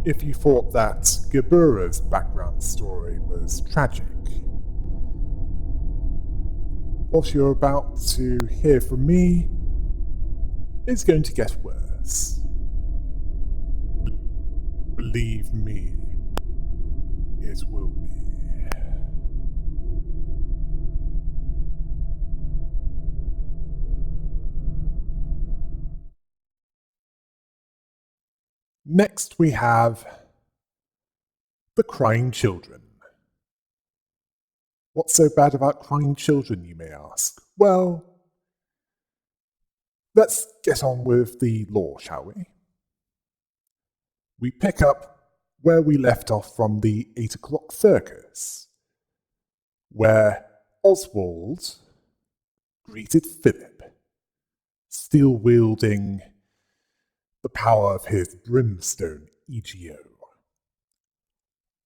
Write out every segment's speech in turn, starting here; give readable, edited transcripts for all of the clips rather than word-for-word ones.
if you thought that Gebura's background story was tragic, what you're about to hear from me is going to get worse. Believe me, it will be. Next we have the crying children. What's so bad about crying children, you may ask? Well, let's get on with the lore, shall we? We pick up where we left off from the 8 o'clock circus, where Oswald greeted Philip, still wielding the power of his brimstone EGO.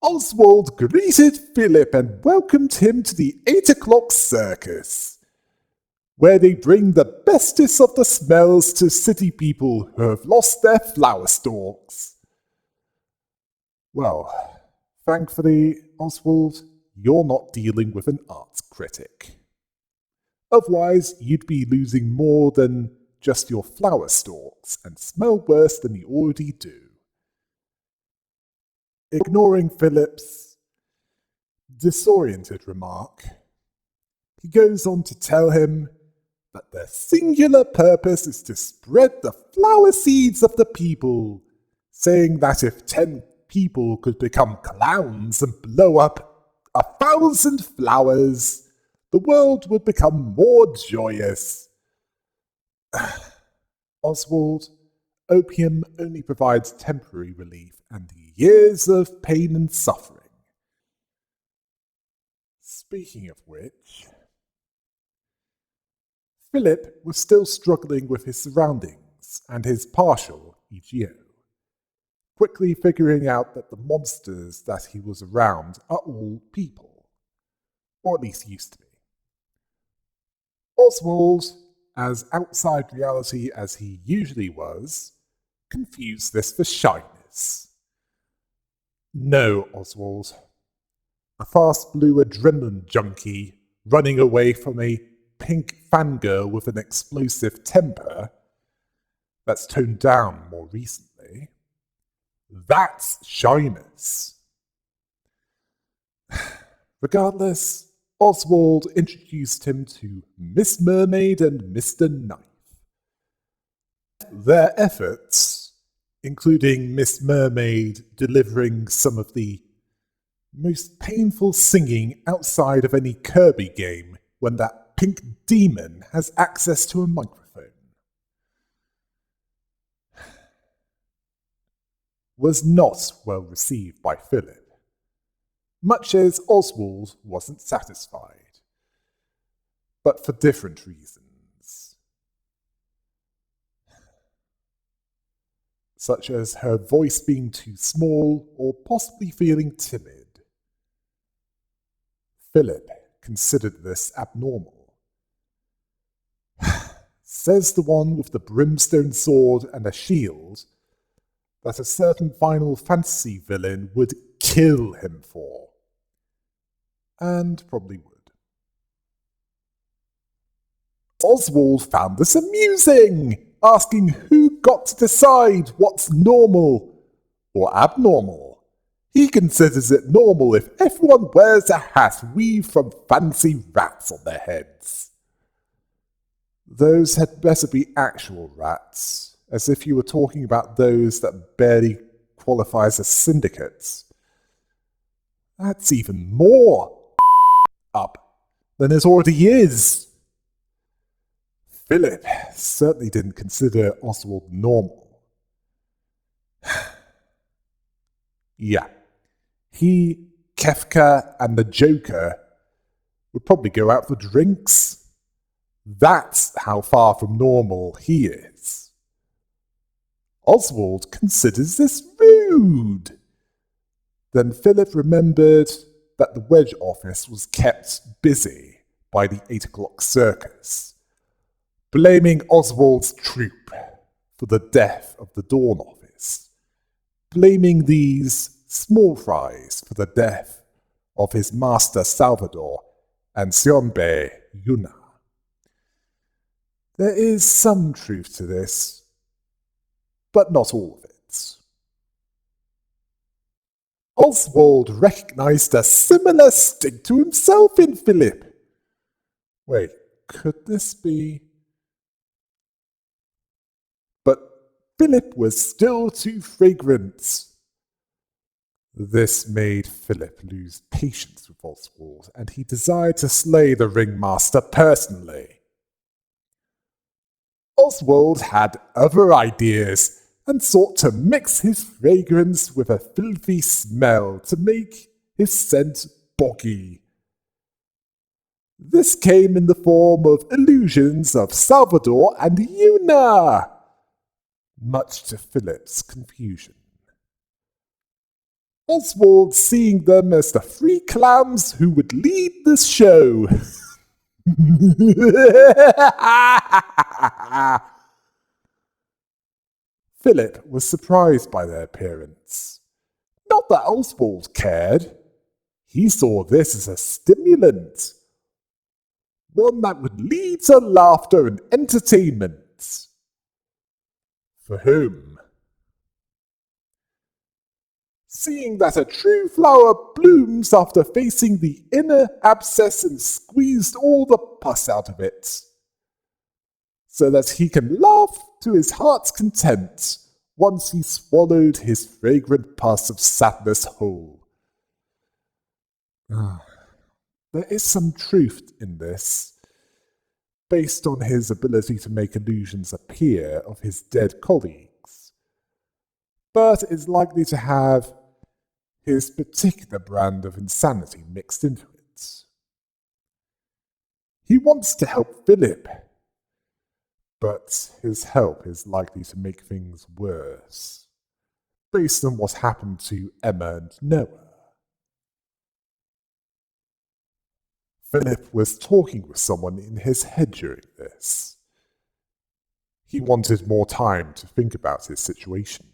Oswald greeted Philip and welcomed him to the 8 o'clock circus, where they bring the bestest of the smells to city people who have lost their flower stalks. Well, thankfully, Oswald, you're not dealing with an arts critic. Otherwise, you'd be losing more than just your flower stalks and smell worse than you already do. Ignoring Philip's disoriented remark, he goes on to tell him that their singular purpose is to spread the flower seeds of the people, saying that if 10 people could become clowns and blow up 1,000 flowers, the world would become more joyous. Oswald, opium only provides temporary relief and years of pain and suffering. Speaking of which, Philip was still struggling with his surroundings and his partial EGO, quickly figuring out that the monsters that he was around are all people, or at least used to be. Oswald, as outside reality as he usually was, confused this for shyness. No, Oswald. A fast blue adrenaline junkie running away from a pink fangirl with an explosive temper that's toned down more recently. That's shyness. Regardless, Oswald introduced him to Miss Mermaid and Mr. Knife. Their efforts, including Miss Mermaid delivering some of the most painful singing outside of any Kirby game when that pink demon has access to a microphone, was not well received by Philip, much as Oswald wasn't satisfied, but for different reasons, such as her voice being too small or possibly feeling timid. Philip considered this abnormal. Says the one with the brimstone sword and a shield that a certain Final Fantasy villain would kill him for. And probably would. Oswald found this amusing, asking who got to decide what's normal or abnormal. He considers it normal if everyone wears a hat weaved from fancy rats on their heads. Those had better be actual rats, as if you were talking about those that barely qualify as syndicates. That's even more up than it already is. Philip certainly didn't consider Oswald normal. Yeah, he, Kefka, and the Joker would probably go out for drinks. That's how far from normal he is. Oswald considers this rude. Then Philip remembered that the Wedge office was kept busy by the 8 o'clock circus, blaming Oswald's troupe for the death of the Dawn office, blaming these small fries for the death of his master Salvador and Sionbe Yuna. There is some truth to this, but not all of it. Oswald recognized a similar sting to himself in Philip. Wait, could this be? But Philip was still too fragrant. This made Philip lose patience with Oswald, and he desired to slay the ringmaster personally. Oswald had other ideas and sought to mix his fragrance with a filthy smell to make his scent boggy. This came in the form of illusions of Salvador and Yuna, much to Philip's confusion. Oswald seeing them as the three clowns who would lead the show. Philip was surprised by their appearance. Not that Oswald cared. He saw this as a stimulant, one that would lead to laughter and entertainment. For whom? Seeing that a true flower blooms after facing the inner abscess and squeezed all the pus out of it, so that he can laugh to his heart's content once he swallowed his fragrant pus of sadness whole. There is some truth in this, based on his ability to make illusions appear of his dead colleagues, but is likely to have his particular brand of insanity mixed into it. He wants to help Philip, but his help is likely to make things worse, based on what happened to Emma and Noah. Philip was talking with someone in his head during this. He wanted more time to think about his situation.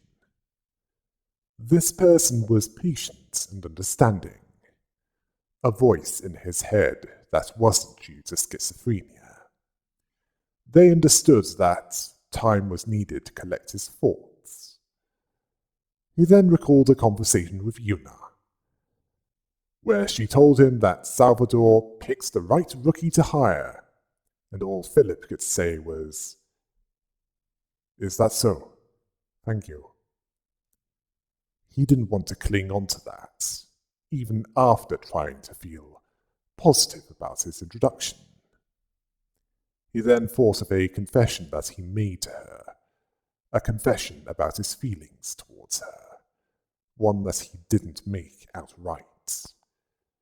This person was patient and understanding, a voice in his head that wasn't due to schizophrenia. They understood that time was needed to collect his thoughts. He then recalled a conversation with Yuna, where she told him that Salvador picks the right rookie to hire, and all Philip could say was, "Is that so? Thank you." He didn't want to cling on to that, even after trying to feel positive about his introduction. He then thought of a confession that he made to her, a confession about his feelings towards her, one that he didn't make outright,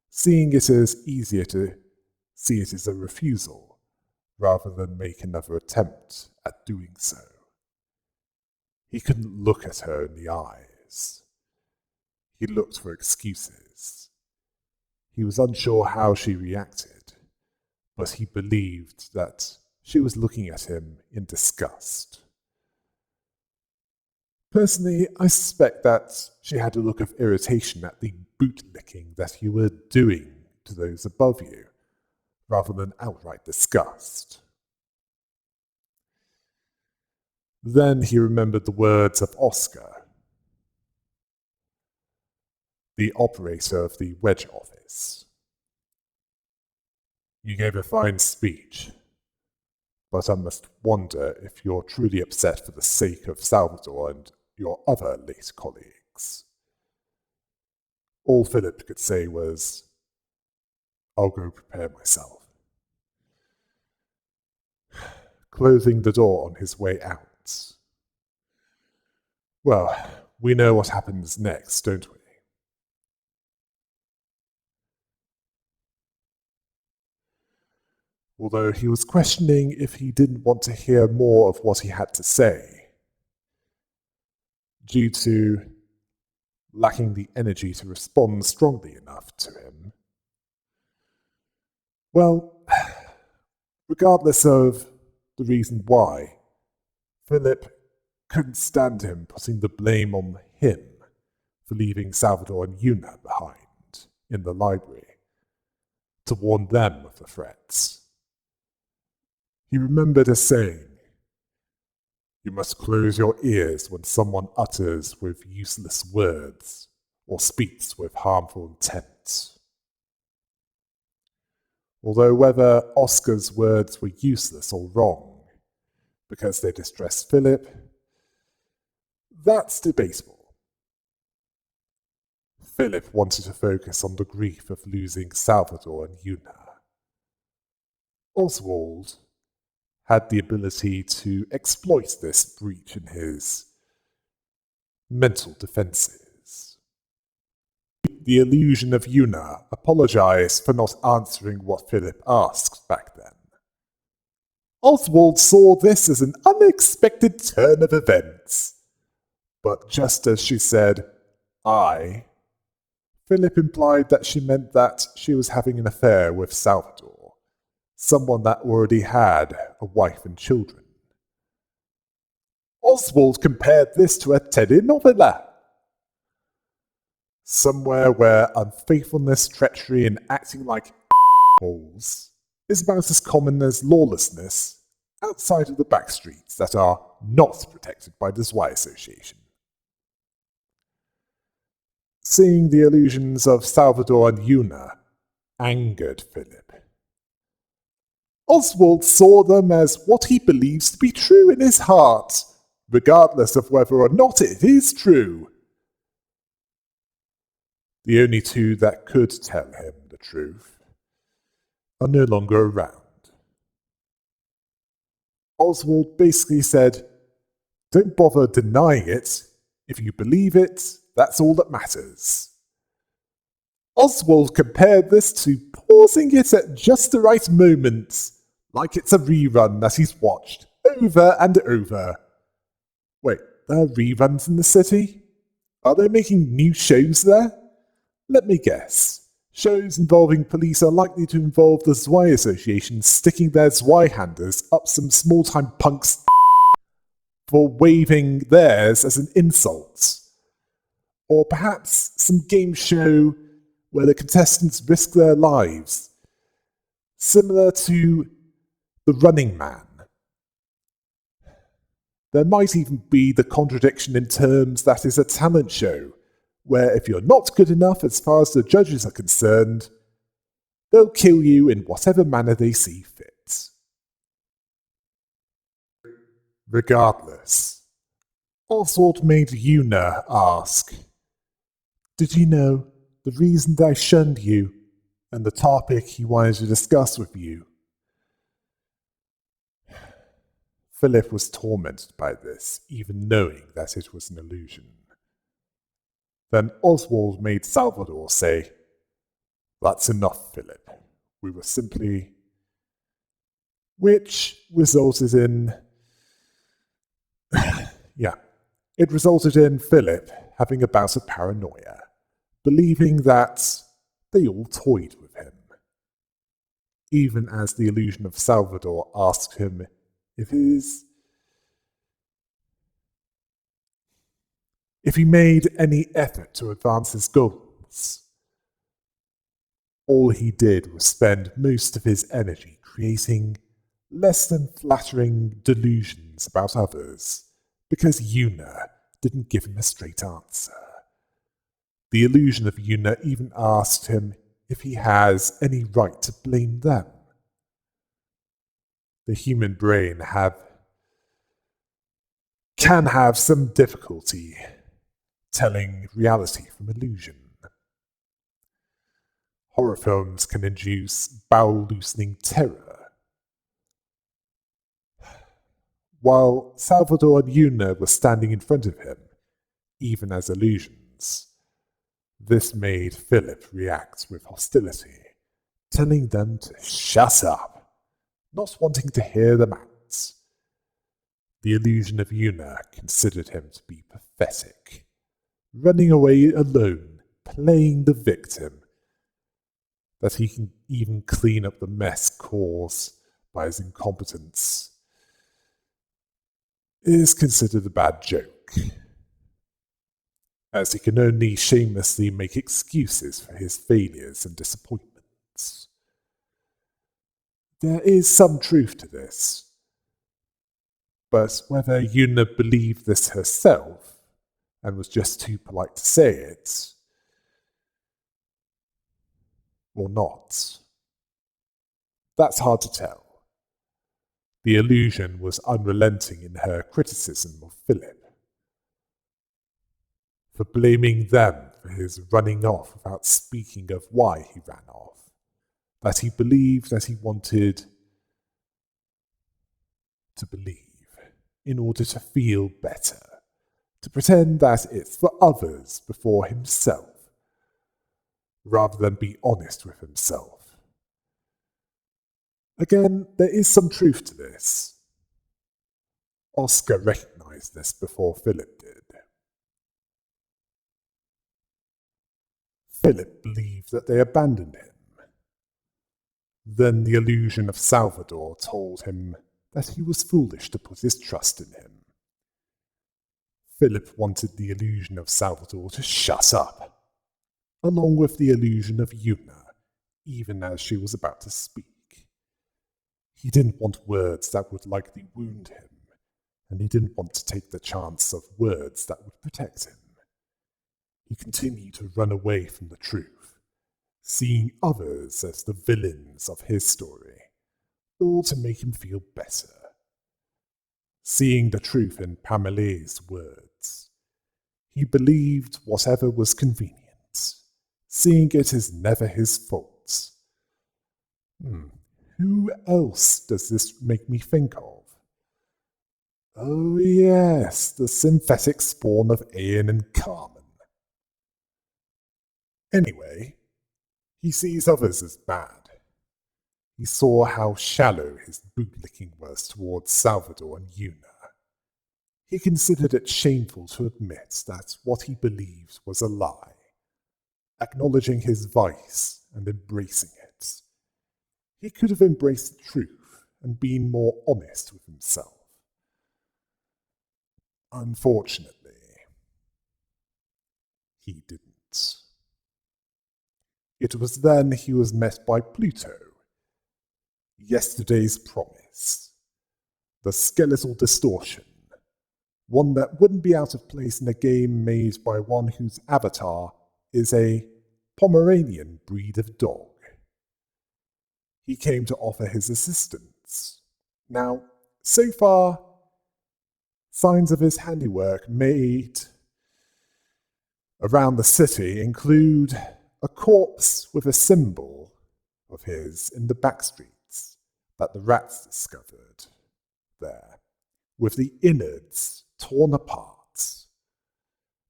seeing it as easier to see it as a refusal rather than make another attempt at doing so. He couldn't look at her in the eyes. He looked for excuses. He was unsure how she reacted, but he believed that she was looking at him in disgust. Personally, I suspect that she had a look of irritation at the boot-licking that you were doing to those above you, rather than outright disgust. Then he remembered the words of Oscar, the operator of the Wedge office. "You gave a fine speech, but I must wonder if you're truly upset for the sake of Salvador and your other late colleagues." All Philip could say was, "I'll go prepare myself," closing the door on his way out. Well, we know what happens next, don't we? Although he was questioning if he didn't want to hear more of what he had to say, due to lacking the energy to respond strongly enough to him. Well, regardless of the reason why, Philip couldn't stand him putting the blame on him for leaving Salvador and Una behind in the library to warn them of the threats. He remembered her saying, "You must close your ears when someone utters with useless words or speaks with harmful intent." Although whether Oscar's words were useless or wrong because they distressed Philip, that's debatable. Philip wanted to focus on the grief of losing Salvador and Una. Oswald had the ability to exploit this breach in his mental defenses. The illusion of Una apologized for not answering what Philip asked back then. Oswald saw this as an unexpected turn of events. But just as she said, "I," Philip implied that she meant that she was having an affair with Salvador, someone that already had a wife and children. Oswald compared this to a telenovela. Somewhere where unfaithfulness, treachery, and acting like holes is about as common as lawlessness outside of the back streets that are not protected by the Y Association. Seeing the illusions of Salvador and Una angered Philip. Oswald saw them as what he believes to be true in his heart, regardless of whether or not it is true. The only two that could tell him the truth are no longer around. Oswald basically said, "Don't bother denying it. If you believe it, that's all that matters." Oswald compared this to pausing it at just the right moment, like it's a rerun that he's watched over and over. Wait, there are reruns in the city? Are they making new shows there? Let me guess. Shows involving police are likely to involve the Y Association sticking their Y-handers up some small-time punks for waving theirs as an insult. Or perhaps some game show where the contestants risk their lives, similar to The Running Man. There might even be the contradiction in terms that is a talent show, where if you're not good enough as far as the judges are concerned, they'll kill you in whatever manner they see fit. Regardless, Oswald made Una ask, "Did you know the reason that I shunned you and the topic he wanted to discuss with you?" Philip was tormented by this, even knowing that it was an illusion. Then Oswald made Salvador say, "That's enough, Philip. We were simply..." Which resulted in... it resulted in Philip having a bout of paranoia, believing that they all toyed with him. Even as the illusion of Salvador asked him if he made any effort to advance his goals. All he did was spend most of his energy creating less than flattering delusions about others, because Una didn't give him a straight answer. The illusion of Una even asked him if he has any right to blame them. The human brain can have some difficulty telling reality from illusion. Horror films can induce bowel-loosening terror. While Salvador and Una were standing in front of him, even as illusions, this made Philip react with hostility, telling them to shut up, not wanting to hear them out. The illusion of Una considered him to be pathetic, running away alone, playing the victim, that he can even clean up the mess caused by his incompetence, is considered a bad joke. as he can only shamelessly make excuses for his failures and disappointments. There is some truth to this, but whether Yuna believed this herself and was just too polite to say it, or not, that's hard to tell. The illusion was unrelenting in her criticism of Philip, for blaming them for his running off without speaking of why he ran off, that he believed that he wanted to believe in order to feel better, to pretend that it's for others before himself, rather than be honest with himself. Again, there is some truth to this. Oscar recognized this before Philip did. Philip believed that they abandoned him. Then the illusion of Salvador told him that he was foolish to put his trust in him. Philip wanted the illusion of Salvador to shut up, along with the illusion of Yuna, even as she was about to speak. He didn't want words that would likely wound him, and he didn't want to take the chance of words that would protect him. He continued to run away from the truth, seeing others as the villains of his story, all to make him feel better. Seeing the truth in Pamela's words, he believed whatever was convenient, seeing it as never his fault. Who else does this make me think of? Oh yes, the synthetic spawn of Ian and Carmen. Anyway, he sees others as bad. He saw how shallow his bootlicking was towards Salvador and Yuna. He considered it shameful to admit that what he believed was a lie, acknowledging his vice and embracing it. He could have embraced the truth and been more honest with himself. Unfortunately, he didn't. It was then he was met by Pluto, yesterday's promise, the skeletal distortion, one that wouldn't be out of place in a game made by one whose avatar is a Pomeranian breed of dog. He came to offer his assistance. Now, so far, signs of his handiwork made around the city include a corpse with a symbol of his in the back streets that the rats discovered there, with the innards torn apart,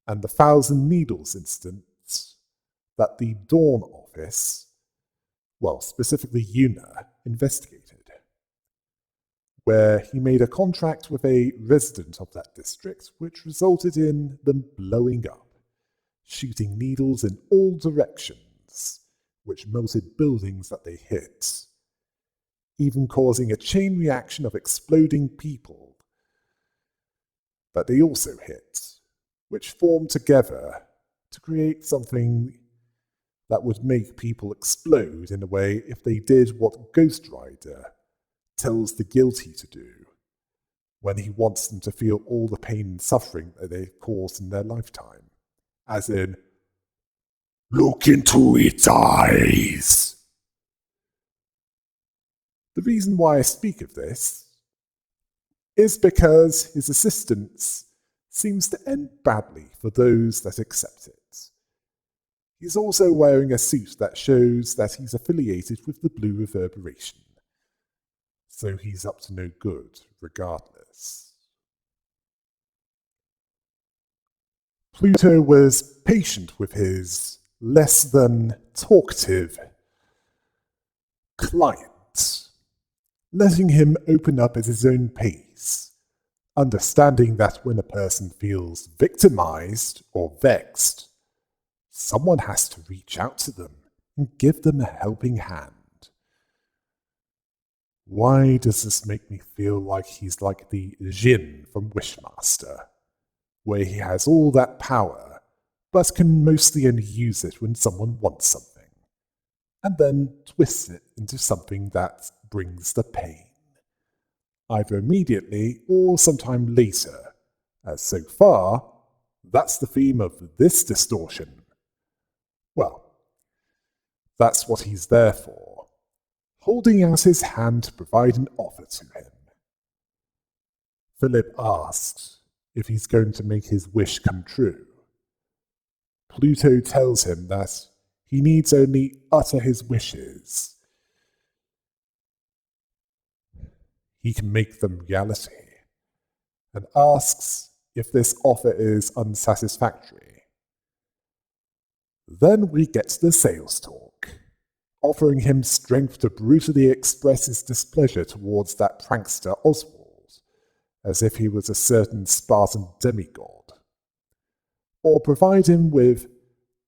and the 1,000 Needles instance that the Dawn office, well, specifically Yuna, investigated, where he made a contract with a resident of that district, which resulted in them blowing up, shooting needles in all directions, which melted buildings that they hit, even causing a chain reaction of exploding people that they also hit, which formed together to create something that would make people explode in a way if they did what Ghost Rider tells the guilty to do when he wants them to feel all the pain and suffering that they've caused in their lifetime. As in, look into its eyes. The reason why I speak of this is because his assistance seems to end badly for those that accept it. He's also wearing a suit that shows that he's affiliated with the Blue Reverberation, so he's up to no good regardless. Pluto was patient with his less than talkative client, letting him open up at his own pace, understanding that when a person feels victimized or vexed, someone has to reach out to them and give them a helping hand. Why does this make me feel like he's like the Jin from Wishmaster, where he has all that power, but can mostly only use it when someone wants something, and then twists it into something that brings the pain, either immediately or sometime later, as so far, that's the theme of this distortion. Well, that's what he's there for, holding out his hand to provide an offer to him. Philip asks if he's going to make his wish come true. Pluto tells him that he needs only utter his wishes. He can make them reality, and asks if this offer is unsatisfactory. Then we get to the sales talk, offering him strength to brutally express his displeasure towards that prankster Oswald, as if he was a certain Spartan demigod, or provide him with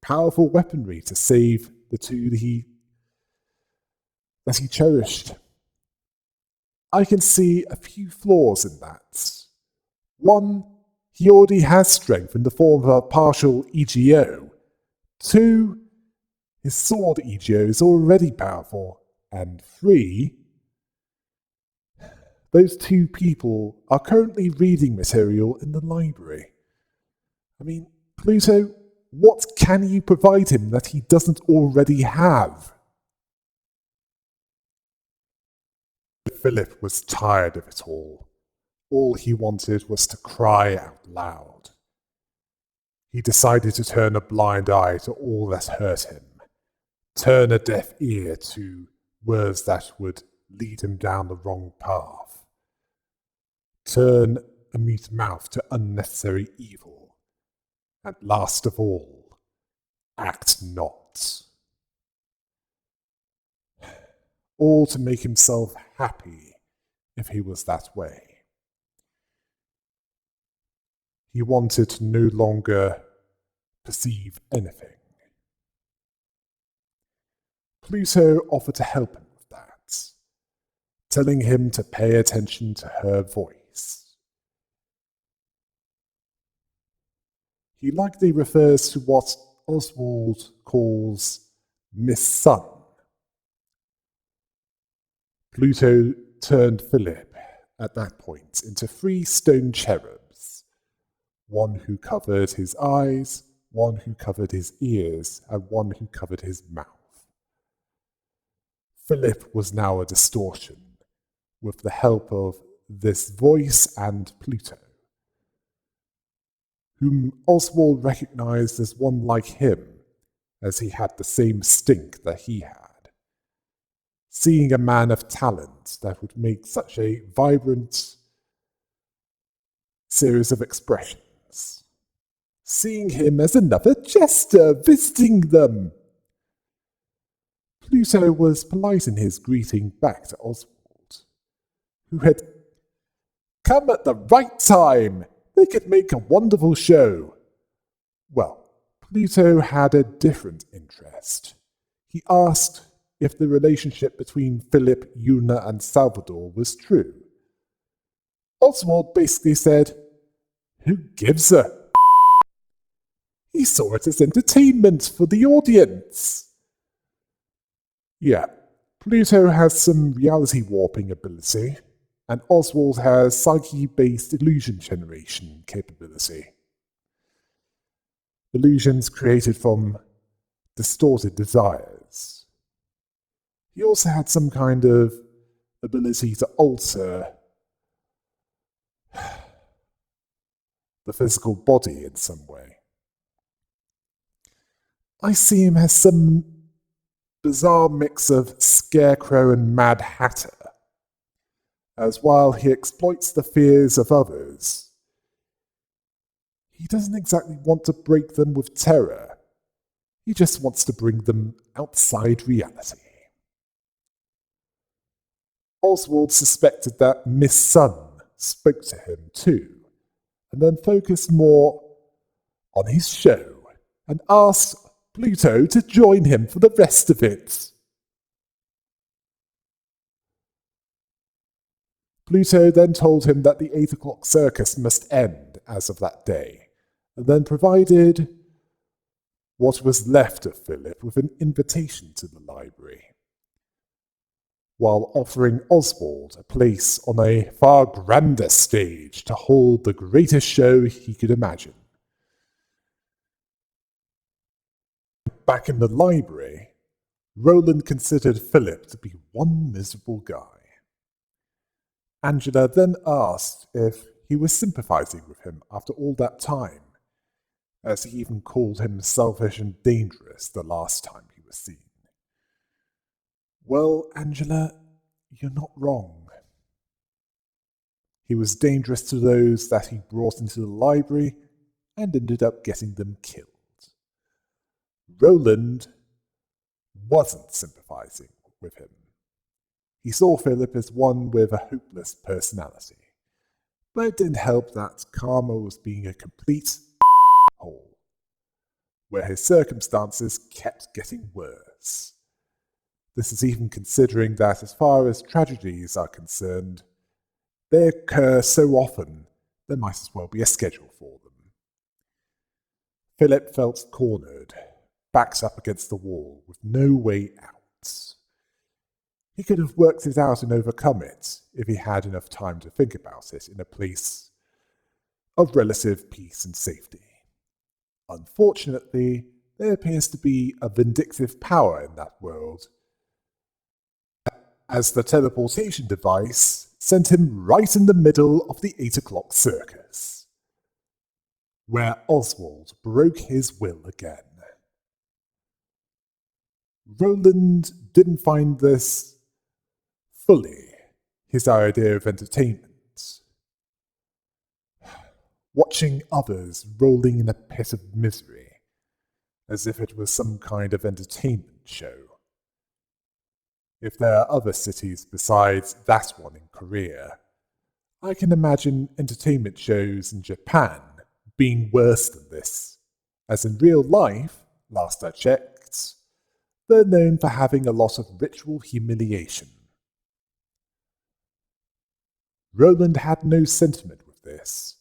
powerful weaponry to save the two that he cherished. I can see a few flaws in that. One, he already has strength in the form of a partial EGO. Two, his sword EGO is already powerful. And three, those two people are currently reading material in the library. I mean, Pluto, what can you provide him that he doesn't already have? Philip was tired of it all. All he wanted was to cry out loud. He decided to turn a blind eye to all that hurt him, turn a deaf ear to words that would lead him down the wrong path, turn a mute mouth to unnecessary evil, and last of all, act not. All to make himself happy if he was that way. He wanted to no longer perceive anything. Pluto offered to help him with that, telling him to pay attention to her voice. He likely refers to what Oswald calls Miss Sun. Pluto turned Philip, at that point, into 3 stone cherubs, one who covered his eyes, one who covered his ears, and one who covered his mouth. Philip was now a distortion, with the help of this voice and Pluto, whom Oswald recognized as one like him, as he had the same stink that he had. Seeing a man of talent that would make such a vibrant series of expressions. Seeing him as another jester visiting them. Pluto was polite in his greeting back to Oswald, who had come at the right time. They could make a wonderful show. Well, Pluto had a different interest. He asked if the relationship between Philip, Una, and Salvador was true. Oswald basically said, "Who gives a?" He saw it as entertainment for the audience. Yeah, Pluto has some reality warping ability, and Oswald has psyche-based illusion generation capability. Illusions created from distorted desires. He also had some kind of ability to alter the physical body in some way. I see him as some bizarre mix of Scarecrow and Mad Hatter, as while he exploits the fears of others, he doesn't exactly want to break them with terror. He just wants to bring them outside reality. Oswald suspected that Miss Sun spoke to him too, and then focused more on his show and asked Pluto to join him for the rest of it. Pluto then told him that the 8 o'clock circus must end as of that day, and then provided what was left of Philip with an invitation to the library, while offering Oswald a place on a far grander stage to hold the greatest show he could imagine. Back in the library, Roland considered Philip to be one miserable guy. Angela then asked if he was sympathizing with him after all that time, as he even called him selfish and dangerous the last time he was seen. Well, Angela, you're not wrong. He was dangerous to those that he brought into the library and ended up getting them killed. Roland wasn't sympathizing with him. He saw Philip as one with a hopeless personality, but it didn't help that Karma was being a complete hole, where his circumstances kept getting worse. This is even considering that as far as tragedies are concerned, they occur so often there might as well be a schedule for them. Philip felt cornered, backed up against the wall, with no way out. He could have worked it out and overcome it if he had enough time to think about it in a place of relative peace and safety. Unfortunately, there appears to be a vindictive power in that world, as the teleportation device sent him right in the middle of the 8 o'clock circus, where Oswald broke his will again. Roland didn't find this fully his idea of entertainment. Watching others rolling in a pit of misery, as if it was some kind of entertainment show. If there are other cities besides that one in Korea, I can imagine entertainment shows in Japan being worse than this, as in real life, last I checked, they're known for having a lot of ritual humiliation. Roland had no sentiment with this.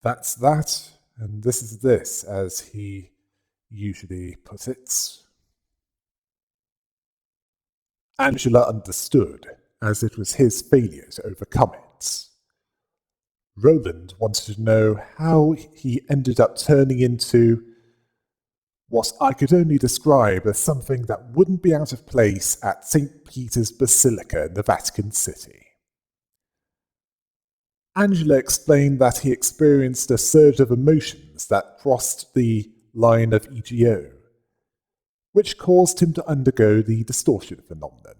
That's that, and this is this, as he usually put it. Angela understood, as it was his failure to overcome it. Roland wanted to know how he ended up turning into what I could only describe as something that wouldn't be out of place at St. Peter's Basilica in the Vatican City. Angela explained that he experienced a surge of emotions that crossed the line of EGO, which caused him to undergo the distortion phenomenon,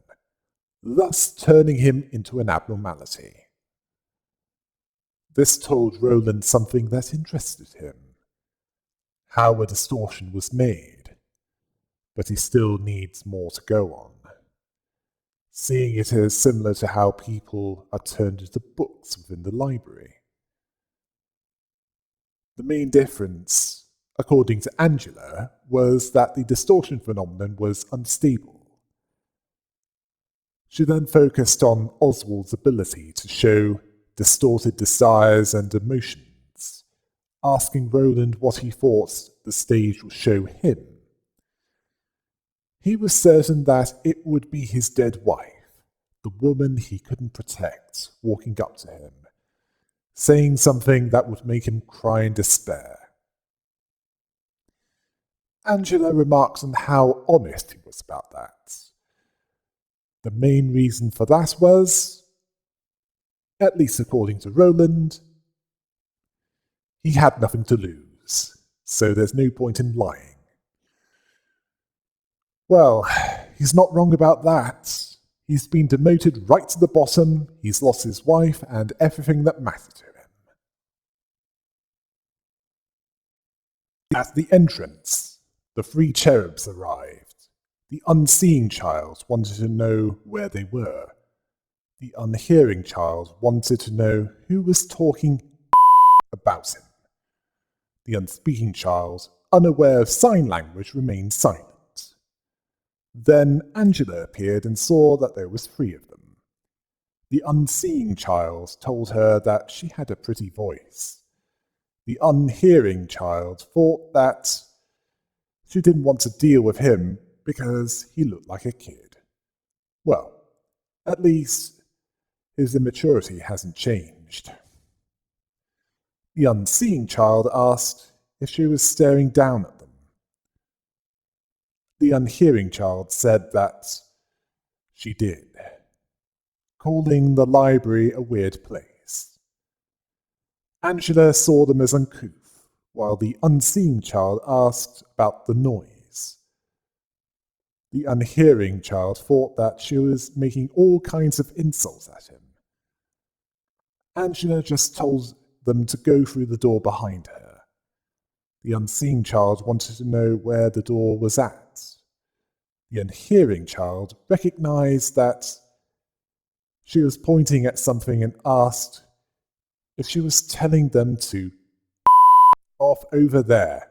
thus turning him into an abnormality. This told Roland something that interested him, how a distortion was made, but he still needs more to go on, seeing it as similar to how people are turned into books within the library. The main difference, according to Angela, was that the distortion phenomenon was unstable. She then focused on Oswald's ability to show distorted desires and emotions, asking Roland what he thought the stage would show him. He was certain that it would be his dead wife, the woman he couldn't protect, walking up to him, saying something that would make him cry in despair. Angela remarks on how honest he was about that. The main reason for that was, at least according to Roland, he had nothing to lose, so there's no point in lying. Well, he's not wrong about that. He's been demoted right to the bottom, he's lost his wife and everything that mattered to him. At the entrance, the 3 cherubs arrived. The unseeing child wanted to know where they were. The unhearing child wanted to know who was talking about him. The unspeaking child, unaware of sign language, remained silent. Then Angela appeared and saw that there was 3 of them. The unseeing child told her that she had a pretty voice. The unhearing child thought that She didn't want to deal with him because he looked like a kid. Well, at least his immaturity hasn't changed. The unseeing child asked if she was staring down at them. The unhearing child said that she did, calling the library a weird place. Angela saw them as uncouth, while the unseeing child asked about the noise. The unhearing child thought that she was making all kinds of insults at him. Angela just told them to go through the door behind her. The unseeing child wanted to know where the door was at. The unhearing child recognized that she was pointing at something and asked if she was telling them to off over there.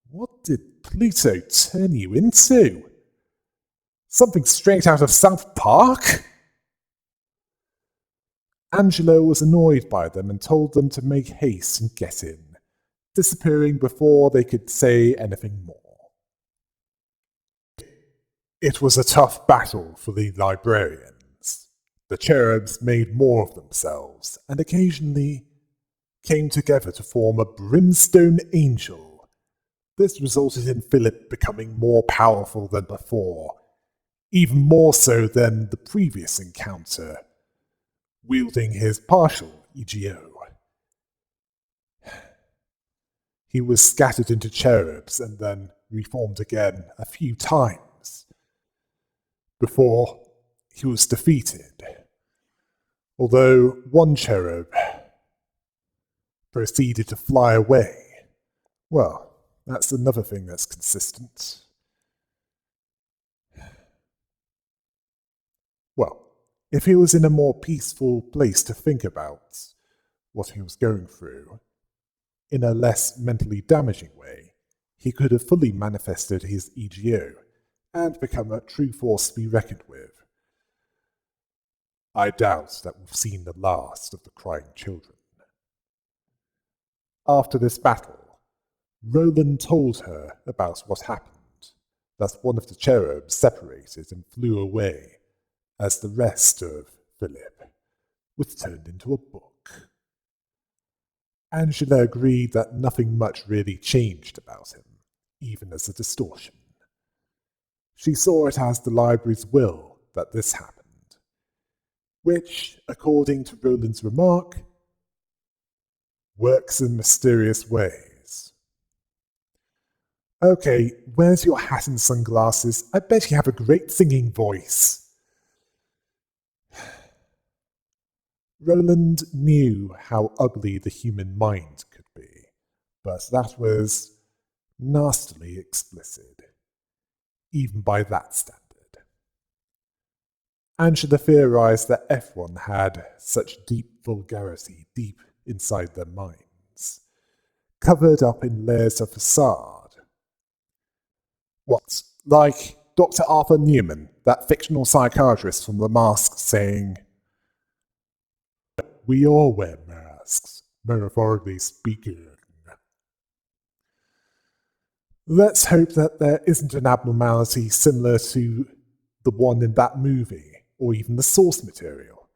What did Pluto turn you into? Something straight out of South Park? Angela was annoyed by them and told them to make haste and get in, disappearing before they could say anything more. It was a tough battle for the librarians. The cherubs made more of themselves and occasionally came together to form a brimstone angel. This resulted in Philip becoming more powerful than before, even more so than the previous encounter, wielding his partial EGO. He was scattered into cherubs and then reformed again a few times before he was defeated, although one cherub proceeded to fly away. Well, that's another thing that's consistent. Well, if he was in a more peaceful place to think about what he was going through, in a less mentally damaging way, he could have fully manifested his EGO and become a true force to be reckoned with. I doubt that we've seen the last of the crying children. After this battle, Roland told her about what happened, that one of the cherubs separated and flew away, as the rest of Philip was turned into a book. Angela agreed that nothing much really changed about him, even as a distortion. She saw it as the library's will that this happened, which, according to Roland's remark, works in mysterious ways. Okay, where's your hat and sunglasses? I bet you have a great singing voice. Roland knew how ugly the human mind could be, but that was nastily explicit, even by that standard. Angela theorized that everyone had such deep vulgarity deep inside their minds, covered up in layers of facade. What, like Dr. Arthur Newman, that fictional psychiatrist from The Mask, saying, "We all wear masks, metaphorically speaking." Let's hope that there isn't an abnormality similar to the one in that movie, or even the source material.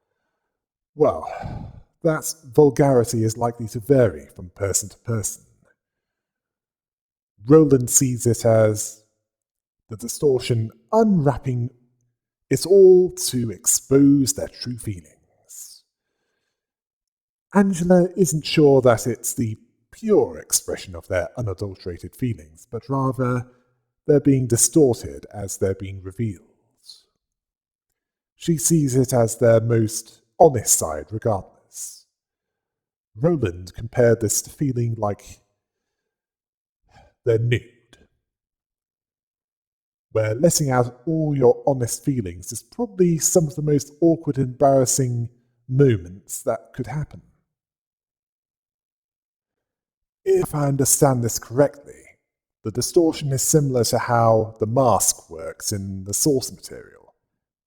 Well, that vulgarity is likely to vary from person to person. Roland sees it as the distortion unwrapping it all to expose their true feelings. Angela isn't sure that it's the pure expression of their unadulterated feelings, but rather they're being distorted as they're being revealed. She sees it as their most honest side regardless. Roland compared this to feeling like they're nude, where letting out all your honest feelings is probably some of the most awkward and embarrassing moments that could happen. If I understand this correctly, the distortion is similar to how the mask works in the source material,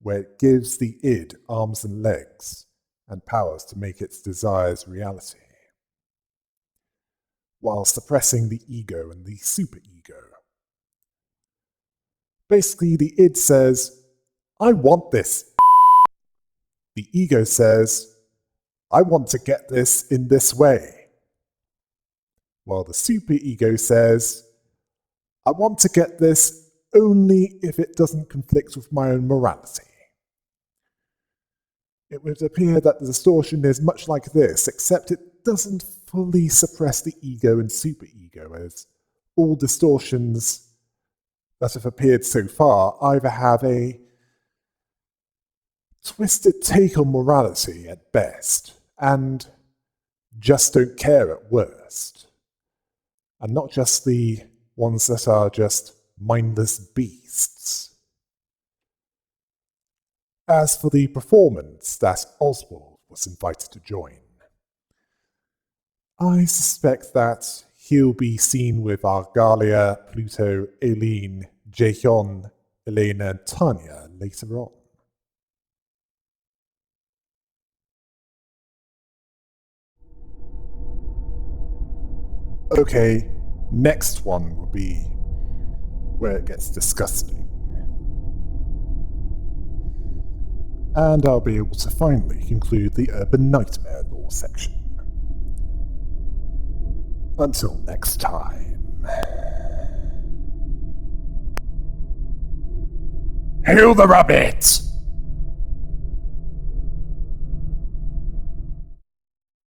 where it gives the id arms and legs and powers to make its desires reality. while suppressing the ego and the superego. Basically, the id says, I want this. The ego says, I want to get this in this way. While the superego says, I want to get this only if it doesn't conflict with my own morality. It would appear that the distortion is much like this, except it doesn't fully suppress the ego and superego, as all distortions that have appeared so far either have a twisted take on morality at best, and just don't care at worst. And not just the ones that are just mindless beasts. As for the performance that Oswald was invited to join, I suspect that he'll be seen with Argalia, Pluto, Aileen, Jaehyun, Elena, and Tanya later on. Okay, next one will be where it gets disgusting. And I'll be able to finally conclude the Urban Nightmare Law section. Until next time. Hail the rabbit!